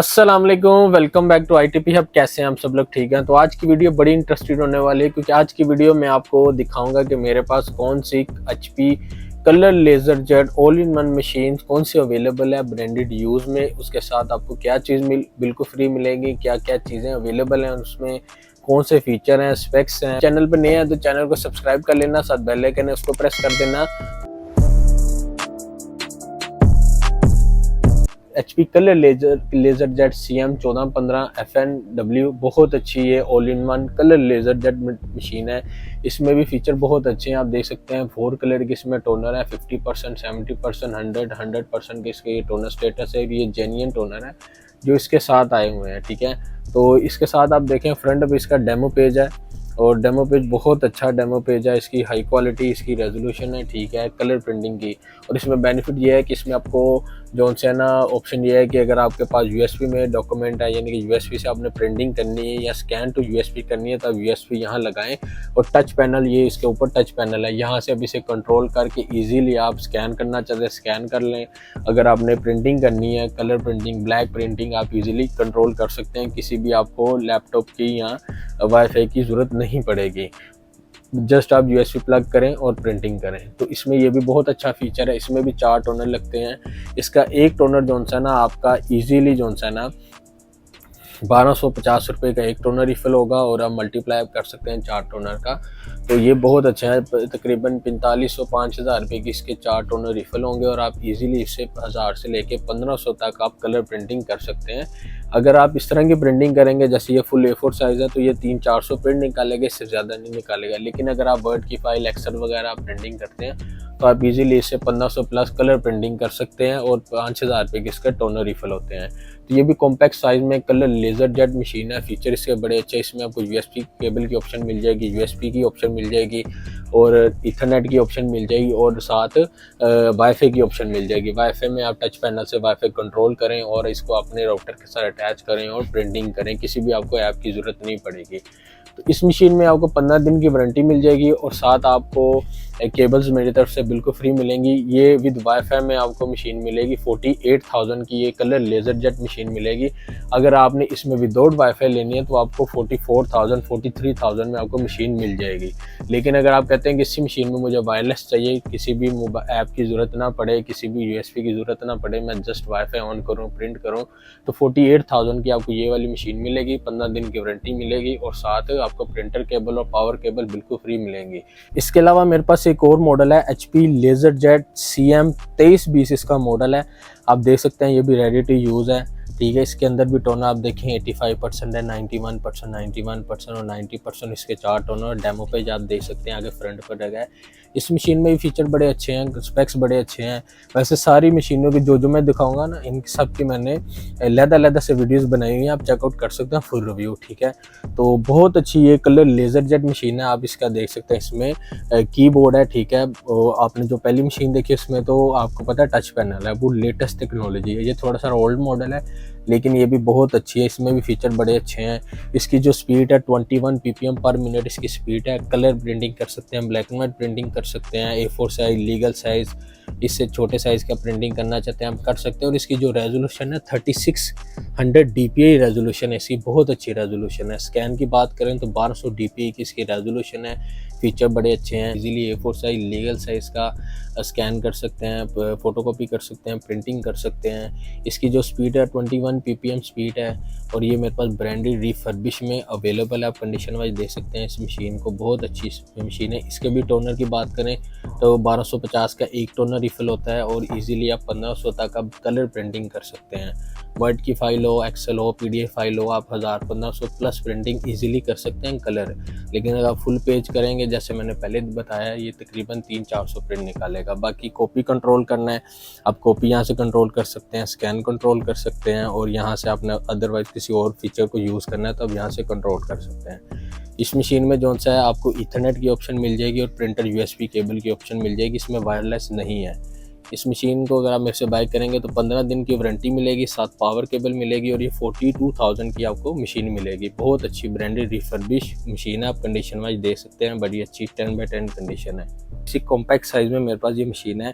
अस्सलाम वालेकुम, welcome back to ITP hub. कैसे हैं हम सब लोग? ठीक हैं। तो आज की वीडियो बड़ी इंटरेस्टेड होने वाली है क्योंकि आज की वीडियो में आपको दिखाऊंगा कि मेरे पास कौन सी HP colour laser jet all in one machine कौन सी अवेलेबल है ब्रांडेड यूज़ में। उसके साथ आपको क्या चीज़ बिल्कुल फ्री मिलेगी, क्या क्या चीज़ें अवेलेबल हैं उसमें, कौन से फीचर हैं, स्पेक्स हैं। चैनल पर नए हैं तो चैनल को सब्सक्राइब कर लेना, साथ बेल आइकन है उसको प्रेस कर देना। HP colour laser jet CM 1415 FNW बहुत अच्छी है, all in one colour laser jet machine है। इसमें भी फीचर बहुत अच्छे हैं, आप देख सकते हैं 4 कलर की इसमें टोनर है, 50%, 70%, 100% के इसके ये टोनर स्टेटस है। ये जेन्युइन टोनर है जो इसके साथ आए हुए हैं, ठीक है। तो इसके साथ आप देखें फ्रंट पे इसका डेमो पेज है और डेमो पेज बहुत अच्छा डेमो पेज है। इसकी हाई क्वालिटी, इसकी रेजोल्यूशन है, ठीक है, कलर प्रिंटिंग की। और इसमें बेनिफिट ये है कि इसमें आपको जो से ना ऑप्शन ये है कि अगर आपके पास USB में डॉक्यूमेंट है, यानी कि USB से आपने प्रिंटिंग करनी है या स्कैन टू USB करनी है, तो आप USB यहाँ लगाएं। और टच पैनल, ये इसके ऊपर टच पैनल है, यहाँ से अब इसे कंट्रोल करके इजीली आप स्कैन करना चाहते हैं स्कैन कर लें। अगर आपने प्रिंटिंग करनी है, कलर प्रिंटिंग, ब्लैक प्रिंटिंग, आप इजीली कंट्रोल कर सकते हैं। किसी भी आपको लैपटॉप की या वाईफाई की ज़रूरत नहीं पड़ेगी, जस्ट आप USB प्लग करें और प्रिंटिंग करें। तो इसमें ये भी बहुत अच्छा फीचर है। इसमें भी 4 टोनर लगते हैं। इसका एक टोनर जो सा ना आपका इजीली जो सा ना 1250 रुपये का एक टोनर रिफिल होगा और आप मल्टीप्लाई कर सकते हैं 4 टोनर का। तो ये बहुत अच्छा है। तकरीबन 4500-5000 रुपये की इसके 4 टोनर रिफिल होंगे और आप इजीली इससे 1000 से लेके 1500 तक आप कलर प्रिंटिंग कर सकते हैं। अगर आप इस तरह की प्रिंटिंग करेंगे, जैसे ये फुल A4 साइज़ है तो ये 300-400 प्रिंट निकालेगा, इससे ज़्यादा नहीं निकालेगा। लेकिन अगर आप वर्ड की फाइल, एक्सेल वगैरह आप प्रिंटिंग करते हैं तो आप इजीली इससे 1500 प्लस कलर प्रिंटिंग कर सकते हैं और 5000 रुपये के इसके टोनर रिफिल होते हैं। तो ये भी कॉम्पैक्ट साइज़ में कलर लेज़र जेट मशीन है। फीचर इसके बड़े अच्छे। इसमें आपको USB केबल की ऑप्शन मिल जाएगी, USB की ऑप्शन मिल जाएगी और ईथरनेट की ऑप्शन मिल जाएगी और साथ वाईफाई की ऑप्शन मिल जाएगी। वाईफाई में आप टच पैनल से वाईफाई कंट्रोल करें और इसको अपने राउटर के साथ अटैच करें और प्रिंटिंग करें। किसी भी आपको ऐप की ज़रूरत नहीं पड़ेगी। तो इस मशीन में आपको 15 दिन की वारंटी मिल जाएगी और साथ आपको केबल्स मेरी तरफ से बिल्कुल फ्री मिलेंगी। ये विद वाईफाई में आपको मशीन मिलेगी 48,000 की, ये कलर लेज़र जेट मशीन मिलेगी। अगर आपने इसमें विदाउट वाईफाई लेनी है तो आपको 44,000, 43,000 में आपको मशीन मिल जाएगी। लेकिन अगर आप कहते हैं कि इसी मशीन में मुझे वायरलेस चाहिए, किसी भी ऐप की ज़रूरत ना पड़े, किसी भी USB की ज़रूरत ना पड़े, मैं जस्ट वाईफाई ऑन करूँ, प्रिंट करूँ, तो 48,000 की आपको ये वाली मशीन मिलेगी। 15 दिन की वारंटी मिलेगी और साथ आपको प्रिंटर केबल और पावर केबल बिल्कुल फ्री मिलेंगी। इसके अलावा मेरे पास एक और मॉडल है HP लेज़र जेट CM 2320, इसका मॉडल है। आप देख सकते हैं ये भी रेडी टू यूज़ है, ठीक है। इसके अंदर भी टोनर आप देखें 85% है, 91% और 90% इसके 4 टोनर। डेमो पेज आप देख सकते हैं आगे फ्रंट पर लगा है। इस मशीन में भी फीचर बड़े अच्छे हैं, स्पेक्स बड़े अच्छे हैं। वैसे सारी मशीनों की जो मैं दिखाऊंगा ना, इन सब की मैंने अलग-अलग से वीडियोस बनाई हुई हैं, आप चेकआउट कर सकते हैं फुल रिव्यू, ठीक है। तो बहुत अच्छी ये कलर लेज़र जेट मशीन है। आप इसका देख सकते हैं, इसमें कीबोर्ड है, ठीक है। आपने जो पहली मशीन देखी उसमें तो आपको पता है टच पैनल है, वो लेटेस्ट टेक्नोलॉजी है। ये थोड़ा सा ओल्ड मॉडल है लेकिन ये भी बहुत अच्छी है। इसमें भी फीचर बड़े अच्छे हैं। इसकी जो स्पीड है 21 PPM पर मिनट इसकी स्पीड है। कलर प्रिंटिंग कर सकते हैं, ब्लैक एंड वाइट प्रिंटिंग कर सकते हैं, A4 साइज, लीगल साइज़, इससे छोटे साइज़ का प्रिंटिंग करना चाहते हैं हम कर सकते हैं। और इसकी जो रेजोल्यूशन है 3600 DPI रेजोल्यूशन है, इसकी बहुत अच्छी रेजोल्यूशन है। स्कैन की बात करें तो 1200 DPI की इसकी रेजोल्यूशन है। फीचर बड़े अच्छे हैं। Easily A4 size, legal size का स्कैन कर सकते हैं, फ़ोटोकॉपी कर सकते हैं, प्रिंटिंग कर सकते हैं। इसकी जो स्पीड है 21 PPM स्पीड है और ये मेरे पास ब्रांडेड रिफर्बिश में अवेलेबल है। आप कंडीशन वाइज देख सकते हैं इस मशीन को, बहुत अच्छी मशीन है। इसके भी टोनर की बात करें तो 1250 का एक टोनर रिफिल होता है और इजीली आप 1500 तक आप कलर प्रिंटिंग कर सकते हैं। वर्ड की फाइल हो, एक्सेल हो, PDF फाइल हो, आप 1000-1500 प्लस प्रिंटिंग इजीली कर सकते हैं कलर। लेकिन अगर आप फुल पेज करेंगे, जैसे मैंने पहले बताया, ये तकरीबन 300-400 प्रिंट निकालेगा। बाकी कॉपी कंट्रोल करना है, आप कॉपी यहाँ से कंट्रोल कर सकते हैं, स्कैन कंट्रोल कर सकते हैं और यहाँ से आपने अदरवाइज किसी और फीचर को यूज़ करना है तो आप यहाँ से कंट्रोल कर सकते हैं। इस मशीन में जो सा है आपको ईथरनेट की ऑप्शन मिल जाएगी और प्रिंटर USB केबल की ऑप्शन मिल जाएगी। इसमें वायरलेस नहीं है। इस मशीन को अगर आप मेरे से बाय करेंगे तो 15 दिन की वारंटी मिलेगी, साथ पावर केबल मिलेगी और ये 42,000 की आपको मशीन मिलेगी। बहुत अच्छी ब्रांडेड रिफर्बिश मशीन है, आप कंडीशन वाइज देख सकते हैं, बड़ी अच्छी 10x10 कंडीशन है। इसी कॉम्पैक्ट साइज़ में मेरे पास ये मशीन है।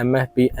MFP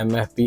MFP